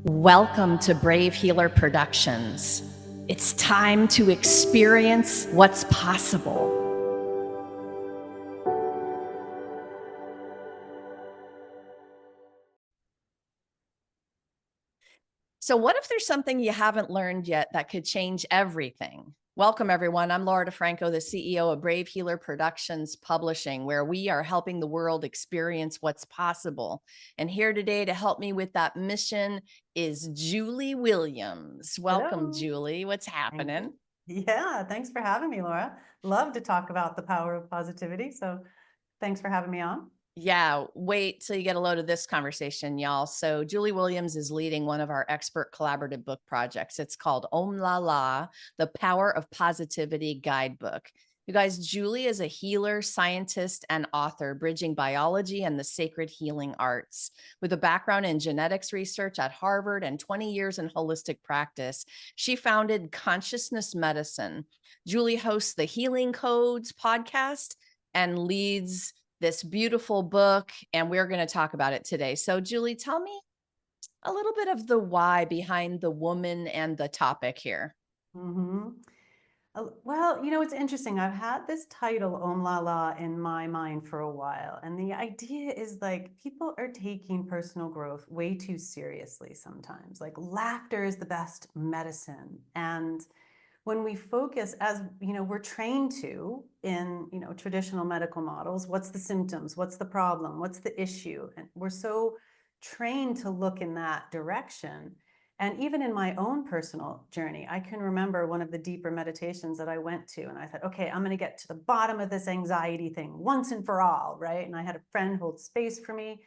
Welcome to Brave Healer Productions. It's time to experience what's possible. So, what if there's something you haven't learned yet that could change everything? Welcome, everyone. I'm Laura DeFranco, the CEO of Brave Healer Productions Publishing, where we are helping the world experience what's possible. And here today to help me with that mission is Julie Williams. Welcome, Hello. Julie. What's Thank happening? you. Yeah, thanks for having me, Laura. Love to talk about the power of positivity. So thanks for having me on. Yeah, wait till you get a load of this conversation, y'all. So, Julie Williams is leading one of our expert collaborative book projects. It's called Om La La, The Power of Positivity Guidebook. You guys, Julie is a healer, scientist, and author, bridging biology and the sacred healing arts. With a background in genetics research at Harvard and 20 years in holistic practice, she founded Consciousness Medicine. Julie hosts the Healing Codes podcast and leads this beautiful book, and we're going to talk about it today. So, Julie, tell me a little bit of the why behind the woman and the topic here. hmm Well, it's interesting. I've had this title, Om La La, in my mind for a while. And the idea is like people are taking personal growth way too seriously sometimes. Like laughter is the best medicine. And when we focus, as we're trained to in traditional medical models, what's the symptoms, what's the problem, what's the issue, and we're so trained to look in that direction. And even in my own personal journey, I can remember one of the deeper meditations that I went to, and I thought, okay, I'm going to get to the bottom of this anxiety thing once and for all, right? And I had a friend hold space for me,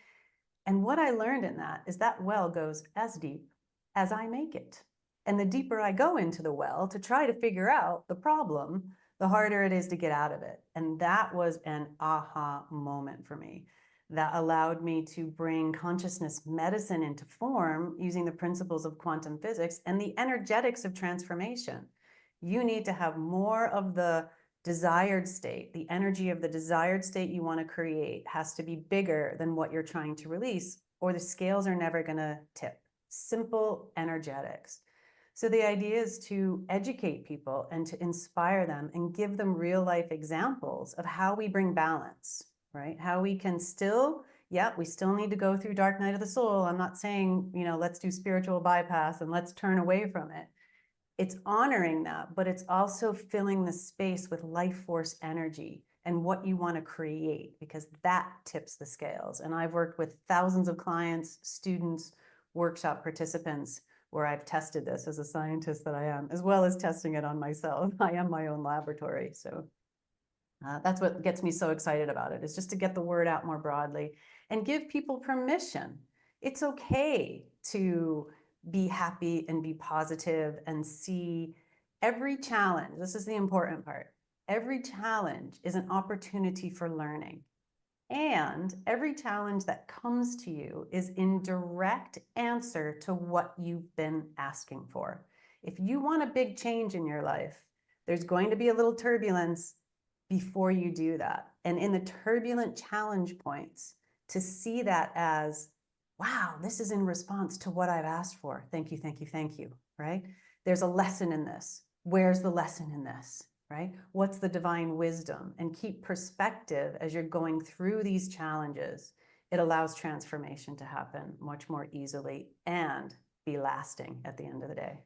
and what I learned in that is that well goes as deep as I make it. And the deeper I go into the well to try to figure out the problem, the harder it is to get out of it. And that was an aha moment for me that allowed me to bring consciousness medicine into form using the principles of quantum physics and the energetics of transformation. You need to have more of the desired state. The energy of the desired state you want to create has to be bigger than what you're trying to release, or the scales are never going to tip. Simple energetics. So the idea is to educate people and to inspire them and give them real life examples of how we bring balance, right? How we can still, yeah, we still need to go through dark night of the soul. I'm not saying, let's do spiritual bypass and let's turn away from it. It's honoring that, but it's also filling the space with life force energy and what you want to create, because that tips the scales. And I've worked with thousands of clients, students, workshop participants, where I've tested this as a scientist that I am, as well as testing it on myself. I am my own laboratory. So that's what gets me so excited about it, is just to get the word out more broadly and give people permission. It's okay to be happy and be positive and see every challenge. This is the important part. Every challenge is an opportunity for learning. And every challenge that comes to you is in direct answer to what you've been asking for. If you want a big change in your life, there's going to be a little turbulence before you do that. And in the turbulent challenge points, to see that as, wow, this is in response to what I've asked for. Thank you, thank you, thank you, right? There's a lesson in this. Where's the lesson in this, right? What's the divine wisdom? And keep perspective as you're going through these challenges. It allows transformation to happen much more easily and be lasting at the end of the day.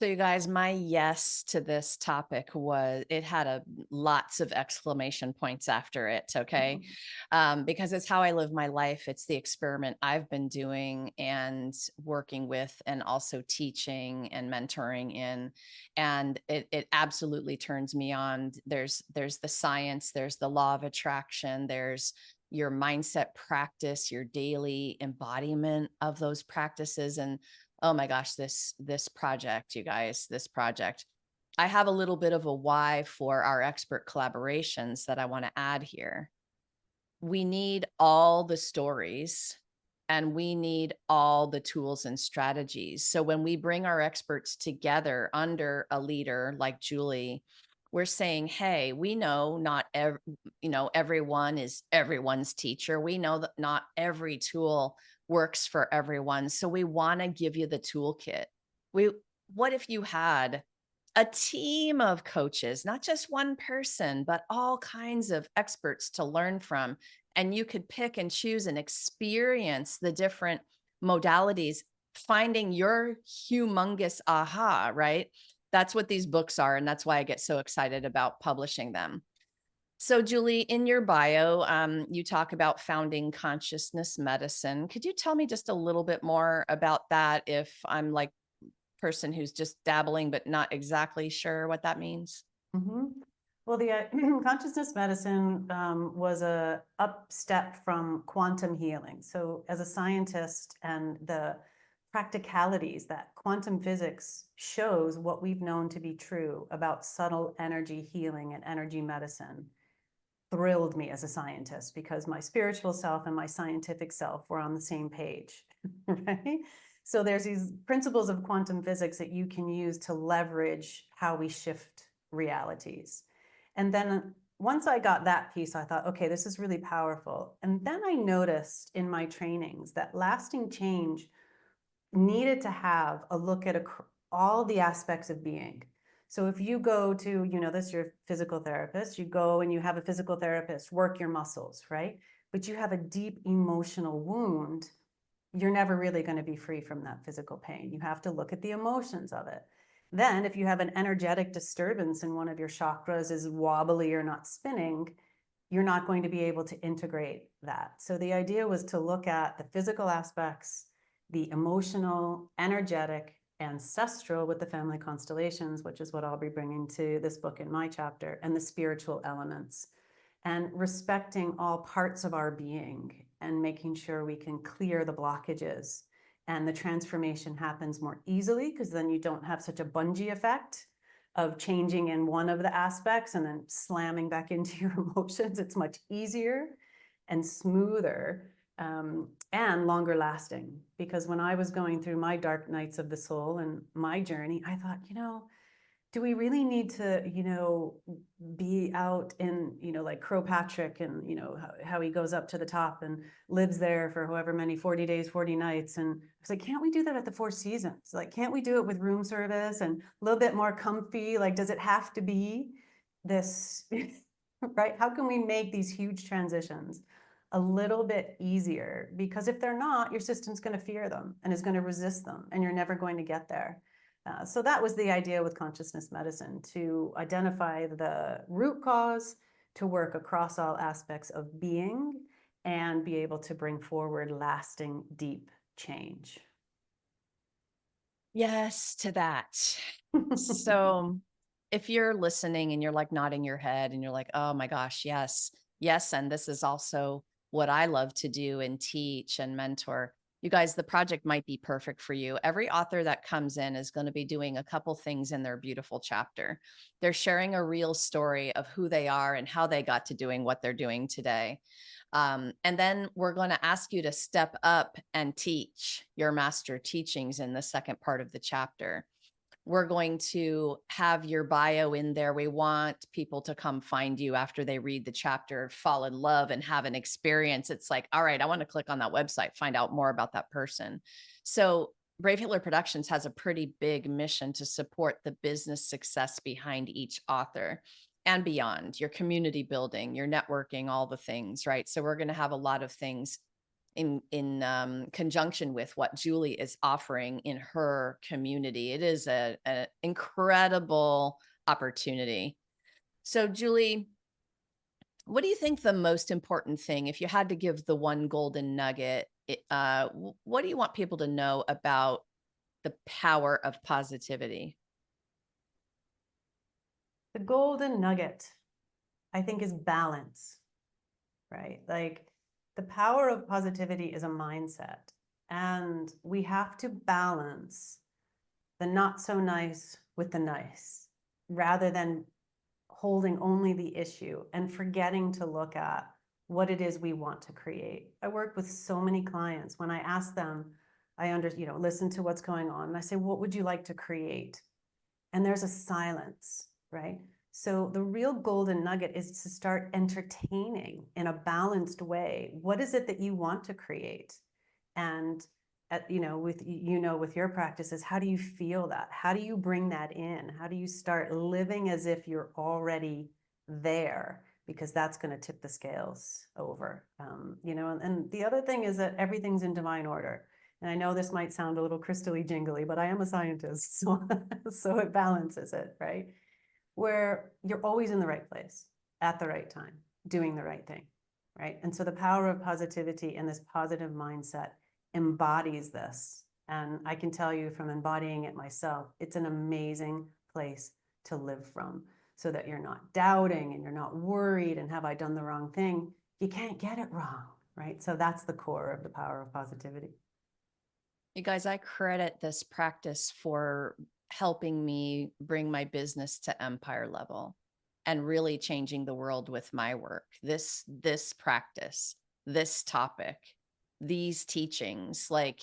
So, you guys, my yes to this topic was, it had lots of exclamation points after it. Okay. Because it's how I live my life. It's the experiment I've been doing and working with, and also teaching and mentoring in. And it absolutely turns me on. There's the science, there's the law of attraction, there's your mindset practice, your daily embodiment of those practices. And oh my gosh, this project, you guys, this project. I have a little bit of a why for our expert collaborations that I want to add here. We need all the stories and we need all the tools and strategies. So when we bring our experts together under a leader like Julie, we're saying, hey, we know not everyone is everyone's teacher. We know that not every tool works for everyone. So we want to give you the toolkit. We what if you had a team of coaches, not just one person, but all kinds of experts to learn from, and you could pick and choose and experience the different modalities, finding your humongous aha, right? That's what these books are, and that's why I get so excited about publishing them. So, Julie, in your bio, you talk about founding consciousness medicine. Could you tell me just a little bit more about that if I'm like person who's just dabbling but not exactly sure what that means? Mhm. Well, the consciousness medicine was a up step from quantum healing. So, as a scientist, and the practicalities that quantum physics shows what we've known to be true about subtle energy healing and energy medicine thrilled me as a scientist, because my spiritual self and my scientific self were on the same page, right? So there's these principles of quantum physics that you can use to leverage how we shift realities. And then once I got that piece, I thought, okay, this is really powerful. And then I noticed in my trainings that lasting change needed to have a look at all the aspects of being. So if you go to, this your physical therapist, you go and you have a physical therapist work your muscles, right? But you have a deep emotional wound, you're never really going to be free from that physical pain. You have to look at the emotions of it. Then if you have an energetic disturbance and one of your chakras is wobbly or not spinning, you're not going to be able to integrate that. So the idea was to look at the physical aspects, the emotional, energetic, ancestral with the family constellations, which is what I'll be bringing to this book in my chapter, and the spiritual elements, and respecting all parts of our being and making sure we can clear the blockages. And the transformation happens more easily because then you don't have such a bungee effect of changing in one of the aspects and then slamming back into your emotions. It's much easier and smoother, and longer lasting. Because when I was going through my dark nights of the soul and my journey, I thought, do we really need to, be out in, like Crow Patrick, and, how he goes up to the top and lives there for however many 40 days, 40 nights. And I was like, can't we do that at the Four Seasons? Like, can't we do it with room service and a little bit more comfy? Like, does it have to be this, right? How can we make these huge transitions a little bit easier? Because if they're not, your system's going to fear them and is going to resist them, and you're never going to get there. So that was the idea with consciousness medicine, to identify the root cause, to work across all aspects of being, and be able to bring forward lasting, deep change. Yes, to that. So if you're listening and you're like nodding your head and you're like, oh my gosh, yes, yes. And this is also what I love to do and teach and mentor. You guys, the project might be perfect for you. Every author that comes in is going to be doing a couple things in their beautiful chapter. They're sharing a real story of who they are and how they got to doing what they're doing today. And then we're going to ask you to step up and teach your master teachings in the second part of the chapter. We're going to have your bio in there. We want people to come find you after they read the chapter, fall in love, and have an experience. It's like, all right, I want to click on that website, find out more about that person. So Brave Hitler Productions has a pretty big mission to support the business success behind each author and beyond, your community building, your networking, all the things, right? So we're going to have a lot of things in conjunction with what Julie is offering in her community. It is a incredible opportunity. So, Julie, what do you think the most important thing, if you had to give the one golden nugget, what do you want people to know about the power of positivity? The golden nugget, I think, is balance, right? Like, the power of positivity is a mindset, and we have to balance the not so nice with the nice, rather than holding only the issue and forgetting to look at what it is we want to create. I work with so many clients. When I ask them, listen to what's going on, and I say, what would you like to create? And there's a silence, right? So the real golden nugget is to start entertaining in a balanced way. What is it that you want to create? And with your practices, how do you feel that? How do you bring that in? How do you start living as if you're already there? Because that's going to tip the scales over. And the other thing is that everything's in divine order. And I know this might sound a little crystally jingly, but I am a scientist, so it balances it, right? Where you're always in the right place at the right time, doing the right thing, right? And so the power of positivity and this positive mindset embodies this. And I can tell you from embodying it myself, it's an amazing place to live from, so that you're not doubting and you're not worried and have I done the wrong thing? You can't get it wrong, right? So that's the core of the power of positivity. You guys, I credit this practice for helping me bring my business to empire level and really changing the world with my work. This practice, this topic, these teachings, like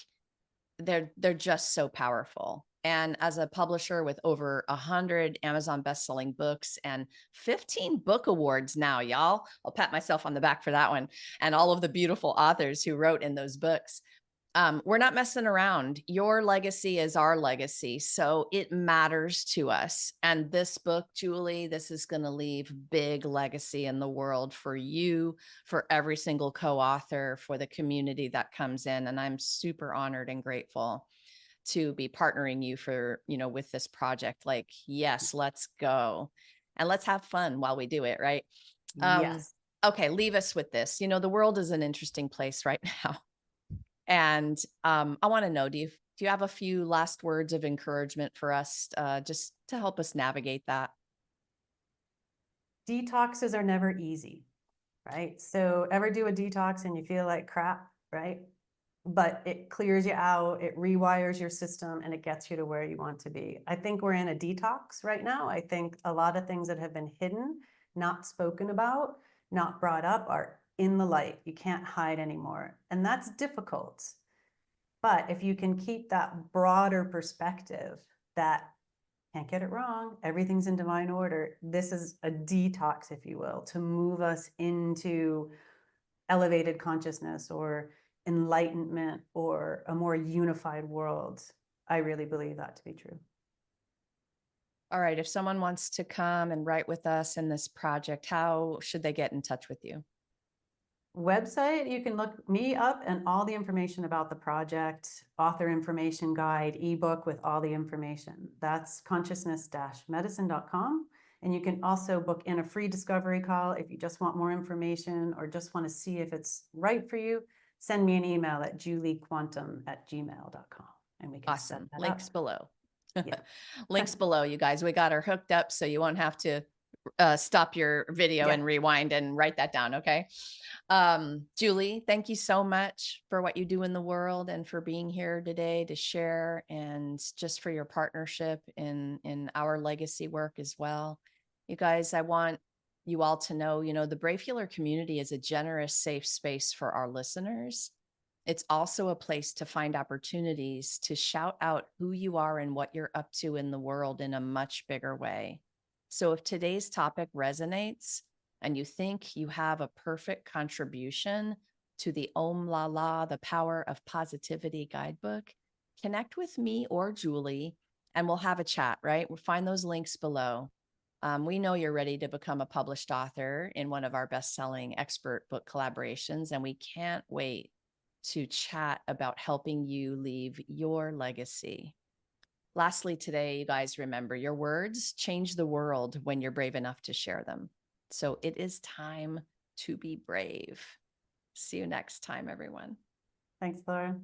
they're just so powerful. And as a publisher with over 100 Amazon best-selling books and 15 book awards now, y'all, I'll pat myself on the back for that one, and all of the beautiful authors who wrote in those books. We're not messing around. Your legacy is our legacy. So it matters to us. And this book, Julie, this is going to leave big legacy in the world for you, for every single co-author, for the community that comes in. And I'm super honored and grateful to be partnering you for, with this project. Like, yes, let's go and let's have fun while we do it. Right. Um, Yes. okay. Leave us with this. The world is an interesting place right now. And I want to know, do you have a few last words of encouragement for us, just to help us navigate that? Detoxes are never easy, right? So ever do a detox and you feel like crap, right? But it clears you out, it rewires your system, and it gets you to where you want to be. I think we're in a detox right now. I think a lot of things that have been hidden, not spoken about, not brought up are in the light. You can't hide anymore. And that's difficult. But if you can keep that broader perspective that can't get it wrong, everything's in divine order, this is a detox, if you will, to move us into elevated consciousness or enlightenment or a more unified world. I really believe that to be true. All right. If someone wants to come and write with us in this project, how should they get in touch with you? Website, you can look me up and all the information about the project, author information guide, ebook with all the information. That's consciousness-medicine.com. And you can also book in a free discovery call if you just want more information or just want to see if it's right for you. Send me an email at juliequantum@gmail.com and we can set Awesome. that up. Links below. Yeah. Links below, you guys. We got her hooked up so you won't have to stop your video Yeah. and rewind and write that down. Okay. Julie, thank you so much for what you do in the world and for being here today to share, and just for your partnership in our legacy work as well. You guys, I want you all to know, the Brave Healer community is a generous, safe space for our listeners. It's also a place to find opportunities to shout out who you are and what you're up to in the world in a much bigger way. So if today's topic resonates and you think you have a perfect contribution to the Om La La, the Power of Positivity guidebook, connect with me or Julie and we'll have a chat, right? We'll find those links below. We know you're ready to become a published author in one of our best-selling expert book collaborations, and we can't wait to chat about helping you leave your legacy. Lastly, today, you guys, remember, your words change the world when you're brave enough to share them. So it is time to be brave. See you next time, everyone. Thanks, Laura.